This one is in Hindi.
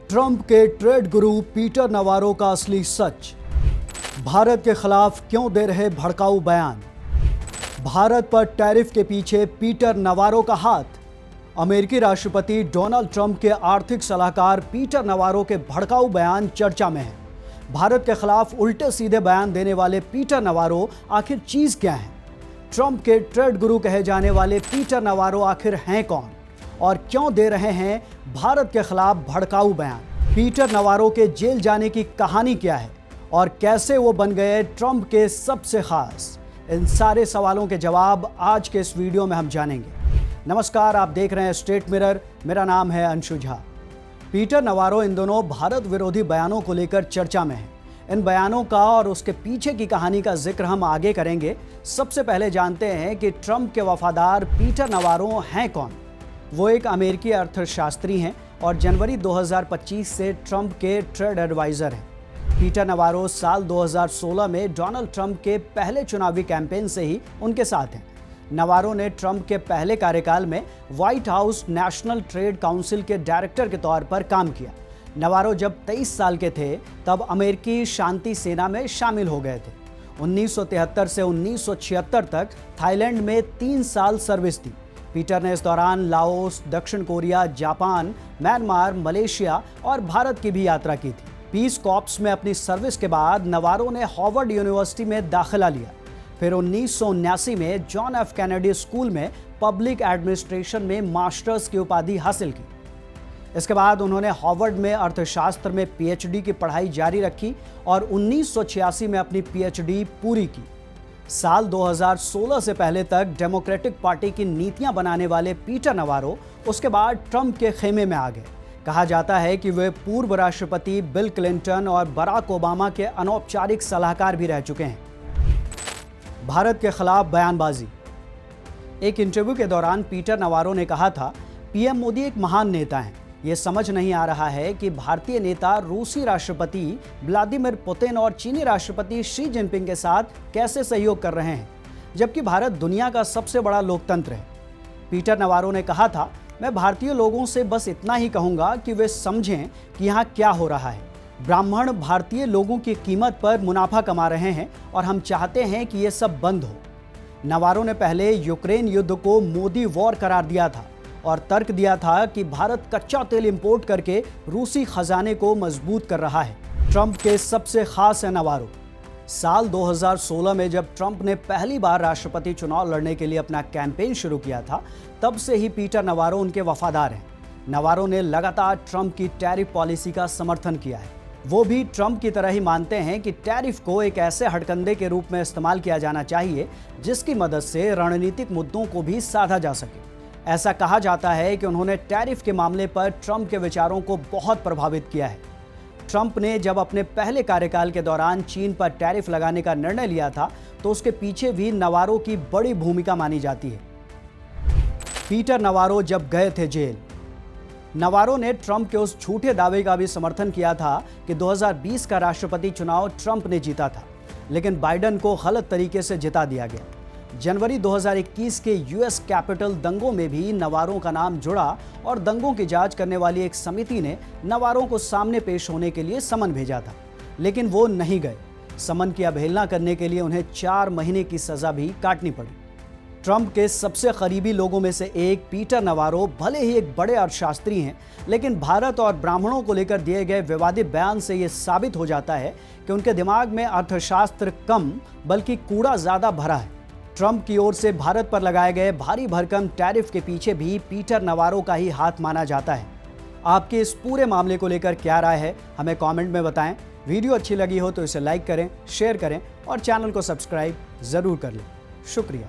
ट्रंप के ट्रेड गुरु पीटर नवारो का असली सच। भारत के खिलाफ क्यों दे रहे भड़काऊ बयान। भारत पर टैरिफ के पीछे पीटर नवारो का हाथ। अमेरिकी राष्ट्रपति डोनाल्ड ट्रंप के आर्थिक सलाहकार पीटर नवारो के भड़काऊ बयान चर्चा में हैं। भारत के खिलाफ उल्टे सीधे बयान देने वाले पीटर नवारो आखिर चीज क्या है। ट्रंप के ट्रेड गुरु कहे जाने वाले पीटर नवारो आखिर हैं कौन और क्यों दे रहे हैं भारत के खिलाफ भड़काऊ बयान। पीटर नवारो के जेल जाने की कहानी क्या है और कैसे वो बन गए ट्रंप के सबसे खास। इन सारे सवालों के जवाब आज के इस वीडियो में हम जानेंगे। नमस्कार, आप देख रहे हैं स्टेट मिरर। मेरा नाम है अंशु झा। पीटर नवारो इन दोनों भारत विरोधी बयानों को लेकर चर्चा में हैं। इन बयानों का और उसके पीछे की कहानी का जिक्र हम आगे करेंगे। सबसे पहले जानते हैं कि ट्रंप के वफादार पीटर नवारो हैं कौन। वो एक अमेरिकी अर्थशास्त्री हैं और जनवरी 2025 से ट्रंप के ट्रेड एडवाइज़र हैं। पीटर नवारो साल 2016 में डोनाल्ड ट्रंप के पहले चुनावी कैंपेन से ही उनके साथ हैं। नवारो ने ट्रंप के पहले कार्यकाल में white house national trade council के डायरेक्टर के तौर पर काम किया। नवारो जब 23 साल के थे तब अमेरिकी शांति सेना में शामिल हो गए थे। 1973 से 1976 तक थाईलैंड में 3 साल सर्विस दी। पीटर ने इस दौरान लाओस, दक्षिण कोरिया, जापान, म्यांमार, मलेशिया और भारत की भी यात्रा की थी। पीस कॉर्प्स में अपनी सर्विस के बाद नवारो ने हार्वर्ड यूनिवर्सिटी में दाखिला लिया। फिर 1979 में जॉन एफ कैनेडी स्कूल में पब्लिक एडमिनिस्ट्रेशन में मास्टर्स की उपाधि हासिल की। इसके बाद उन्होंने हार्वर्ड में अर्थशास्त्र में पीएचडी की पढ़ाई जारी रखी और 1986 में अपनी पीएचडी पूरी की। साल 2016 से पहले तक डेमोक्रेटिक पार्टी की नीतियां बनाने वाले पीटर नवारो उसके बाद ट्रंप के खेमे में आ गए। कहा जाता है कि वे पूर्व राष्ट्रपति बिल क्लिंटन और बराक ओबामा के अनौपचारिक सलाहकार भी रह चुके हैं। भारत के खिलाफ बयानबाजी। एक इंटरव्यू के दौरान पीटर नवारो ने कहा था, पीएम मोदी एक महान नेता हैं। ये समझ नहीं आ रहा है कि भारतीय नेता रूसी राष्ट्रपति व्लादिमीर पुतिन और चीनी राष्ट्रपति शी जिनपिंग के साथ कैसे सहयोग कर रहे हैं, जबकि भारत दुनिया का सबसे बड़ा लोकतंत्र है। पीटर नवारो ने कहा था, मैं भारतीय लोगों से बस इतना ही कहूँगा कि वे समझें कि यहाँ क्या हो रहा है। ब्राह्मण भारतीय लोगों की कीमत पर मुनाफा कमा रहे हैं और हम चाहते हैं कि ये सब बंद हो। नवारो ने पहले यूक्रेन युद्ध को मोदी वॉर करार दिया था और तर्क दिया था कि भारत कच्चा तेल इंपोर्ट करके रूसी खजाने को मजबूत कर रहा है। ट्रंप के सबसे खास है नवारो। साल 2016 में जब ट्रंप ने पहली बार राष्ट्रपति चुनाव लड़ने के लिए अपना कैंपेन शुरू किया था, तब से ही पीटर नवारो उनके वफादार हैं। नवारो ने लगातार ट्रंप की टैरिफ पॉलिसी का समर्थन किया है। वो भी ट्रंप की तरह ही मानते हैं कि टैरिफ को एक ऐसे हथकंडे के रूप में इस्तेमाल किया जाना चाहिए जिसकी मदद से रणनीतिक मुद्दों को भी साधा जा सके। ऐसा कहा जाता है कि उन्होंने टैरिफ के मामले पर ट्रंप के विचारों को बहुत प्रभावित किया है। ट्रंप ने जब अपने पहले कार्यकाल के दौरान चीन पर टैरिफ लगाने का निर्णय लिया था तो उसके पीछे भी नवारो की बड़ी भूमिका मानी जाती है। पीटर नवारो जब गए थे जेल। नवारो ने ट्रंप के उस झूठे दावे का भी समर्थन किया था कि 2020 का राष्ट्रपति चुनाव ट्रंप ने जीता था, लेकिन बाइडेन को गलत तरीके से जिता दिया गया। जनवरी 2021 के यूएस कैपिटल दंगों में भी नवारो का नाम जुड़ा और दंगों की जांच करने वाली एक समिति ने नवारो को सामने पेश होने के लिए समन भेजा था, लेकिन वो नहीं गए। समन की अवहेलना करने के लिए उन्हें 4 महीने की सजा भी काटनी पड़ी। ट्रंप के सबसे करीबी लोगों में से एक पीटर नवारो भले ही एक बड़े अर्थशास्त्री हैं, लेकिन भारत और ब्राह्मणों को लेकर दिए गए विवादित बयान से ये साबित हो जाता है कि उनके दिमाग में अर्थशास्त्र कम बल्कि कूड़ा ज़्यादा भरा है। ट्रंप की ओर से भारत पर लगाए गए भारी भरकम टैरिफ के पीछे भी पीटर नवारो का ही हाथ माना जाता है। आपके इस पूरे मामले को लेकर क्या राय है, हमें कमेंट में बताएं। वीडियो अच्छी लगी हो तो इसे लाइक करें, शेयर करें और चैनल को सब्सक्राइब ज़रूर कर लें। शुक्रिया।